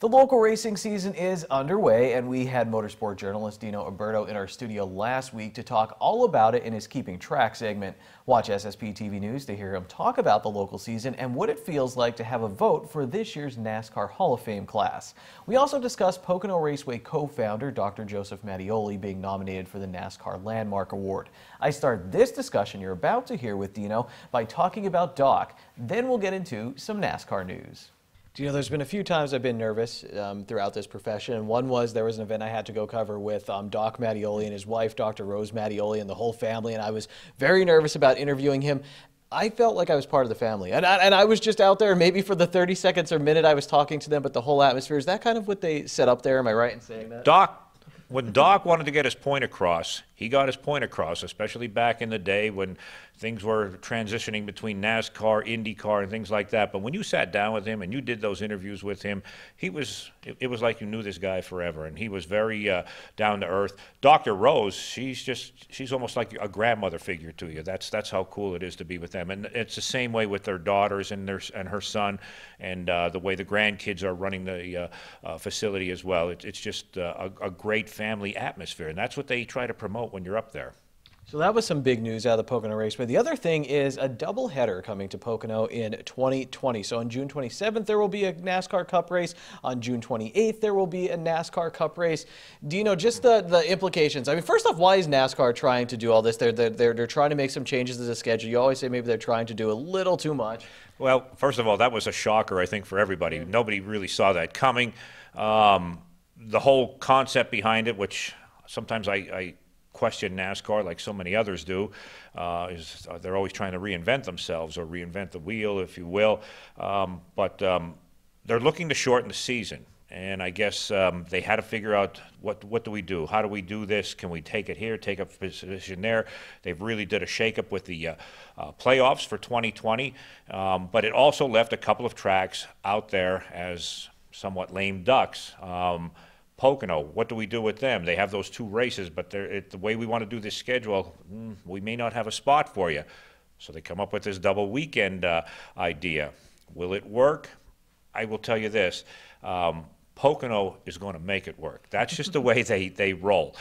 The local racing season is underway, and we had motorsport journalist Dino Alberto in our studio last week to talk all about it in his Keeping Track segment. Watch SSP TV News to hear him talk about the local season and what it feels like to have a vote for this year's NASCAR Hall of Fame class. We also discussed Pocono Raceway co-founder Dr. Joseph Mattioli being nominated for the NASCAR Landmark Award. I start this discussion you're about to hear with Dino by talking about Doc. Then we'll get into some NASCAR news. You know, there's been a few times I've been nervous throughout this profession, and one was there was an event I had to go cover with Doc Mattioli and his wife, Dr. Rose Mattioli, and the whole family, and I was very nervous about interviewing him. I felt like I was part of the family, and I was just out there maybe for the 30 seconds or minute I was talking to them, but the whole atmosphere, is that kind of what they set up there? Am I right in saying that? When Doc wanted to get his point across, he got his point across, especially back in the day when things were transitioning between NASCAR, IndyCar, and things like that. But when you sat down with him and you did those interviews with him, it was like you knew this guy forever, and he was very down to earth. Dr. Rose, she's almost like a grandmother figure to you. That's how cool it is to be with them, and it's the same way with their daughters and her son, and the way the grandkids are running the facility as well. It's just a great family atmosphere, and that's what they try to promote when you're up there. So that was some big news out of the Pocono Raceway. The other thing is a doubleheader coming to Pocono in 2020. So on June 27th, there will be a NASCAR Cup race. On June 28th, there will be a NASCAR Cup race. Do you know just the implications? I mean, first off, why is NASCAR trying to do all this? They're trying to make some changes to the schedule. You always say maybe they're trying to do a little too much. Well, first of all, that was a shocker, I think, for everybody. Nobody really saw that coming. The whole concept behind it, which sometimes I question NASCAR like so many others do, is they're always trying to reinvent themselves or reinvent the wheel, if you will. But they're looking to shorten the season. And I guess they had to figure out what do we do? How do we do this? Can we take it here, take a position there? They've really did a shakeup with the playoffs for 2020. But it also left a couple of tracks out there as somewhat lame ducks. Pocono, what do we do with them? They have those two races, but the way we want to do this schedule, we may not have a spot for you. So they come up with this double weekend idea. Will it work? I will tell you this. Pocono is going to make it work. That's just the way they roll.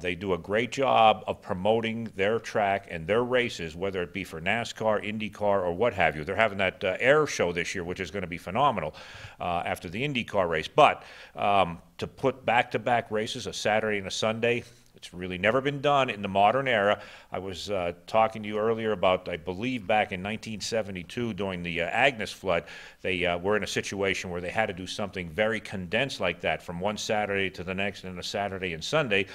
They do a great job of promoting their track and their races, whether it be for NASCAR, IndyCar, or what have you. They're having that air show this year, which is going to be phenomenal after the IndyCar race. But to put back-to-back races, a Saturday and a Sunday, it's really never been done in the modern era. I was talking to you earlier about, I believe, back in 1972 during the Agnes flood, they were in a situation where they had to do something very condensed like that from one Saturday to the next and a Saturday and Sunday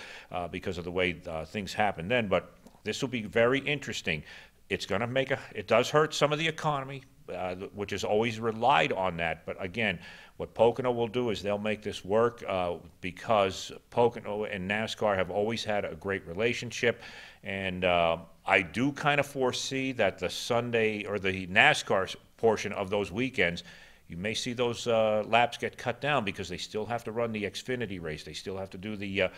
because of the way things happened then. But this will be very interesting. It's going to it does hurt some of the economy, which has always relied on that. But again, what Pocono will do is they'll make this work because Pocono and NASCAR have always had a great relationship. And I do kind of foresee that the Sunday or the NASCAR portion of those weekends, you may see those laps get cut down because they still have to run the Xfinity race. They still have to do the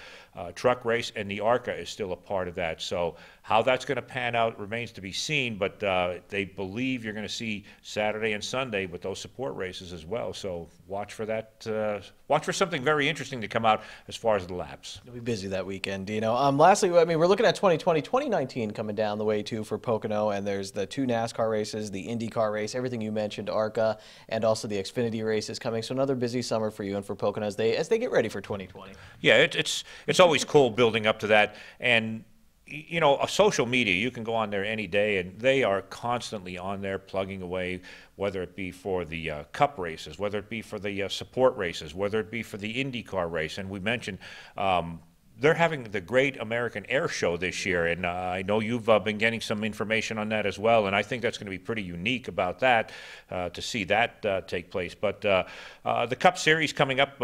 truck race, and the ARCA is still a part of that. So how that's going to pan out remains to be seen, but they believe you're going to see Saturday and Sunday with those support races as well. So watch for that. Watch for something very interesting to come out as far as the laps. You'll be busy that weekend, Dino. Lastly, I mean, we're looking at 2020, 2019 coming down the way, too, for Pocono, and there's the two NASCAR races, the IndyCar race, everything you mentioned, ARCA, and also the Xfinity race is coming. So another busy summer for you and for Pocono as they get ready for 2020. Yeah, it's always cool building up to that. And you know, social media, you can go on there any day, and they are constantly on there plugging away, whether it be for the Cup races, whether it be for the support races, whether it be for the IndyCar race. And we mentioned they're having the Great American Air Show this year, and I know you've been getting some information on that as well, and I think that's going to be pretty unique about that, to see that take place. But the Cup Series coming up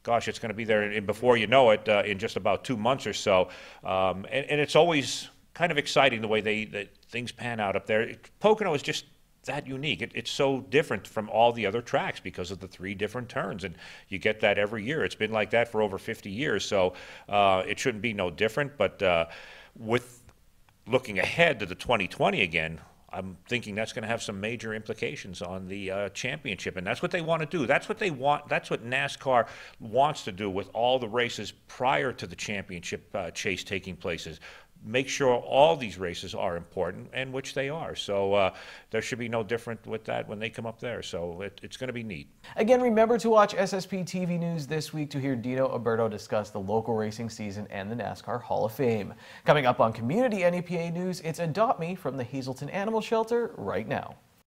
gosh, it's going to be there, and before you know it, in just about 2 months or so. And it's always kind of exciting the way that things pan out up there. Pocono is just that unique. It's so different from all the other tracks because of the 3 different turns, and you get that every year. It's been like that for over 50 years, so it shouldn't be no different. But with looking ahead to the 2020 again, I'm thinking that's going to have some major implications on the championship, and that's what they want to do. That's what they want. That's what NASCAR wants to do with all the races prior to the championship chase taking places. Make sure all these races are important, and which they are. So there should be no different with that when they come up there. So it's going to be neat. Again, remember to watch SSP TV News this week to hear Dino Alberto discuss the local racing season and the NASCAR Hall of Fame. Coming up on Community NEPA News, it's Adopt Me from the Hazelton Animal Shelter right now.